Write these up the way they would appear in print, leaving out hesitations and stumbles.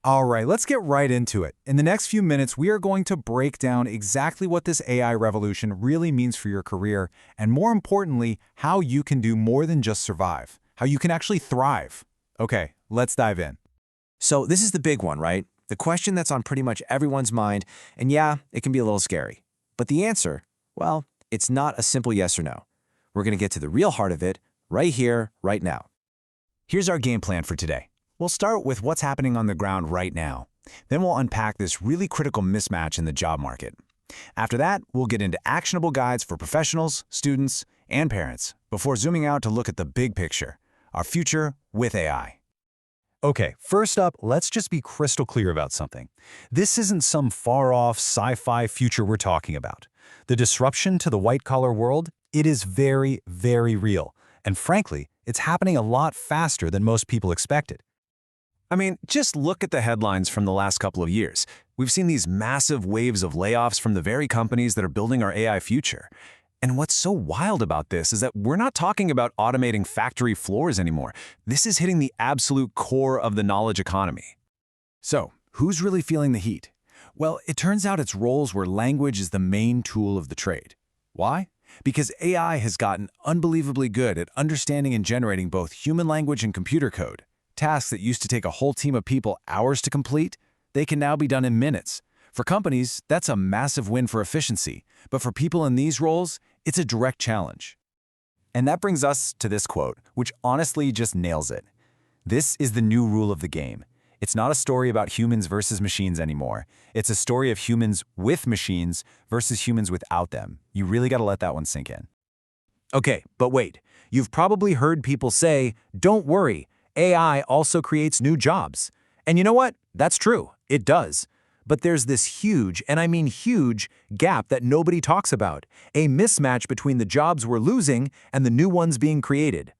All right, let's get right into it. In the next few minutes, we are going to break down exactly what this AI revolution really means for your career, and more importantly, how you can do more than just survive, how you can actually thrive. Okay, let's dive in. So this is the big one, right? The question that's on pretty much everyone's mind, and yeah, it can be a little scary. But the answer, well, it's not a simple yes or no. We're going to get to the real heart of it right here, right now. Here's our game plan for today. We'll start with what's happening on the ground right now. Then we'll unpack this really critical mismatch in the job market. After that, we'll get into actionable guides for professionals, students, and parents, before zooming out to look at the big picture, our future with AI. Okay, first up, let's just be crystal clear about something. This isn't some far-off sci-fi future we're talking about. The disruption to the white-collar world, it is very, very real. And frankly, it's happening a lot faster than most people expected. I mean, just look at the headlines from the last couple of years. We've seen these massive waves of layoffs from the very companies that are building our AI future. And what's so wild about this is that we're not talking about automating factory floors anymore. This is hitting the absolute core of the knowledge economy. So, who's really feeling the heat? Well, it turns out it's roles where language is the main tool of the trade. Why? Because AI has gotten unbelievably good at understanding and generating both human language and computer code. Tasks that used to take a whole team of people hours to complete, they can now be done in minutes. For companies, that's a massive win for efficiency, but for people in these roles, it's a direct challenge. And that brings us to this quote, which honestly just nails it. This is the new rule of the game. It's not a story about humans versus machines anymore. It's a story of humans with machines versus humans without them. You really got to let that one sink in. Okay, but wait. You've probably heard people say, don't worry, AI also creates new jobs. And you know what? That's true. It does. But there's this huge, and I mean huge, gap that nobody talks about. A mismatch between the jobs we're losing and the new ones being created.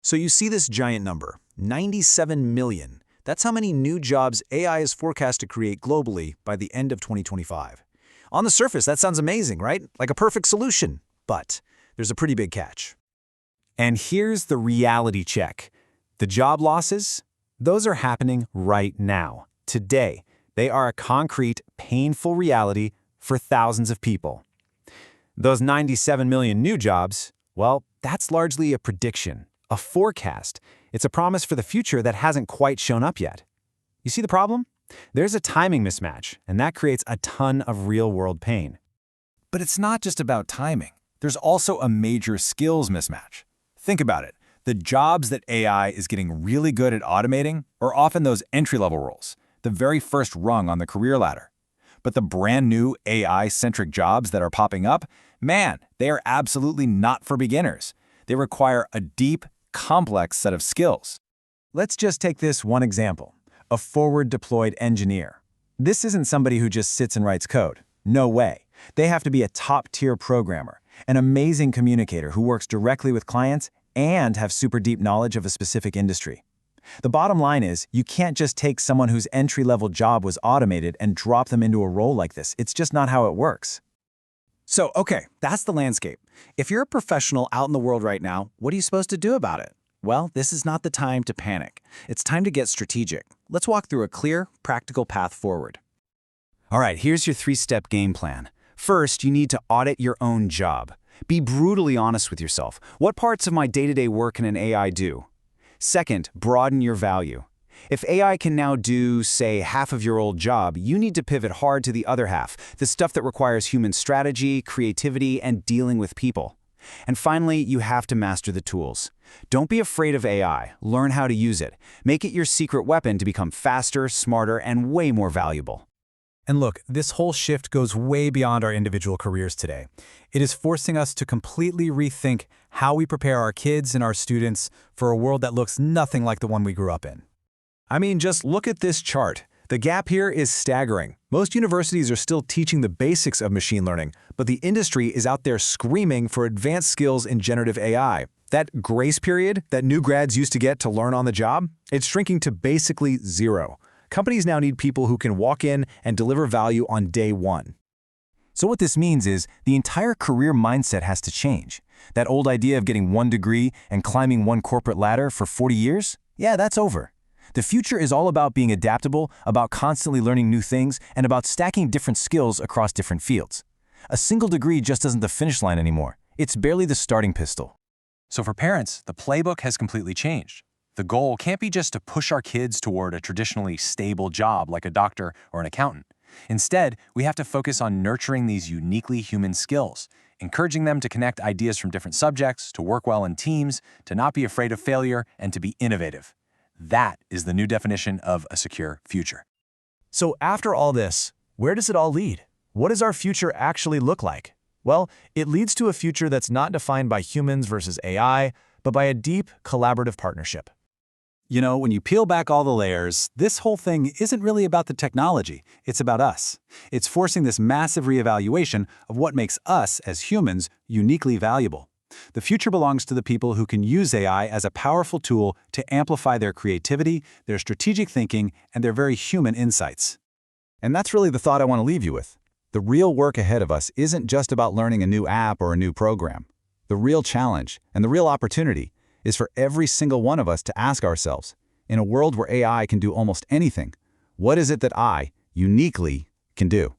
So you see this giant number, 97 million. That's how many new jobs AI is forecast to create globally by the end of 2025. On the surface, that sounds amazing, right? Like a perfect solution. But there's a pretty big catch. And here's the reality check. The job losses, those are happening right now, today. They are a concrete, painful reality for thousands of people. Those 97 million new jobs, well, that's largely a prediction, a forecast. It's a promise for the future that hasn't quite shown up yet. You see the problem? There's a timing mismatch, and that creates a ton of real-world pain. But it's not just about timing. There's also a major skills mismatch. Think about it. The jobs that AI is getting really good at automating are often those entry-level roles, the very first rung on the career ladder. But the brand new AI-centric jobs that are popping up, man, they are absolutely not for beginners. They require a deep, complex set of skills. Let's just take this one example, a forward-deployed engineer. This isn't somebody who just sits and writes code. No way. They have to be a top-tier programmer, an amazing communicator who works directly with clients and have super deep knowledge of a specific industry. The bottom line is, you can't just take someone whose entry-level job was automated and drop them into a role like this. It's just not how it works. So, okay, that's the landscape. If you're a professional out in the world right now, what are you supposed to do about it? Well, this is not the time to panic. It's time to get strategic. Let's walk through a clear, practical path forward. All right, here's your 3-step game plan. First, you need to audit your own job. Be brutally honest with yourself. What parts of my day-to-day work can an AI do? Second, broaden your value. If AI can now do, say, half of your old job, you need to pivot hard to the other half, the stuff that requires human strategy, creativity, and dealing with people. And finally, you have to master the tools. Don't be afraid of AI. Learn how to use it. Make it your secret weapon to become faster, smarter, and way more valuable. And look, this whole shift goes way beyond our individual careers today. It is forcing us to completely rethink how we prepare our kids and our students for a world that looks nothing like the one we grew up in. I mean, just look at this chart. The gap here is staggering. Most universities are still teaching the basics of machine learning, but the industry is out there screaming for advanced skills in generative AI. That grace period that new grads used to get to learn on the job, it's shrinking to basically zero. Companies now need people who can walk in and deliver value on day one. So what this means is the entire career mindset has to change. That old idea of getting one degree and climbing one corporate ladder for 40 years? Yeah, that's over. The future is all about being adaptable, about constantly learning new things, and about stacking different skills across different fields. A single degree just isn't the finish line anymore. It's barely the starting pistol. So for parents, the playbook has completely changed. The goal can't be just to push our kids toward a traditionally stable job like a doctor or an accountant. Instead, we have to focus on nurturing these uniquely human skills, encouraging them to connect ideas from different subjects, to work well in teams, to not be afraid of failure, and to be innovative. That is the new definition of a secure future. So after all this, where does it all lead? What does our future actually look like? Well, it leads to a future that's not defined by humans versus AI, but by a deep, collaborative partnership. You know, when you peel back all the layers, this whole thing isn't really about the technology. It's about us. It's forcing this massive reevaluation of what makes us, as humans, uniquely valuable. The future belongs to the people who can use AI as a powerful tool to amplify their creativity, their strategic thinking, and their very human insights. And that's really the thought I want to leave you with. The real work ahead of us isn't just about learning a new app or a new program. The real challenge and the real opportunity is for every single one of us to ask ourselves, in a world where AI can do almost anything, what is it that I, uniquely, can do?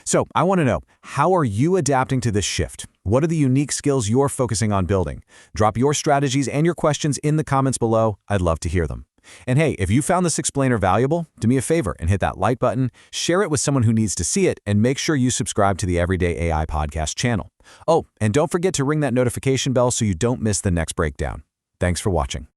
So I want to know, how are you adapting to this shift? What are the unique skills you're focusing on building? Drop your strategies and your questions in the comments below. I'd love to hear them. And hey, if you found this explainer valuable, do me a favor and hit that like button, share it with someone who needs to see it, and make sure you subscribe to the Everyday AI Podcast channel. Oh, and don't forget to ring that notification bell so you don't miss the next breakdown. Thanks for watching.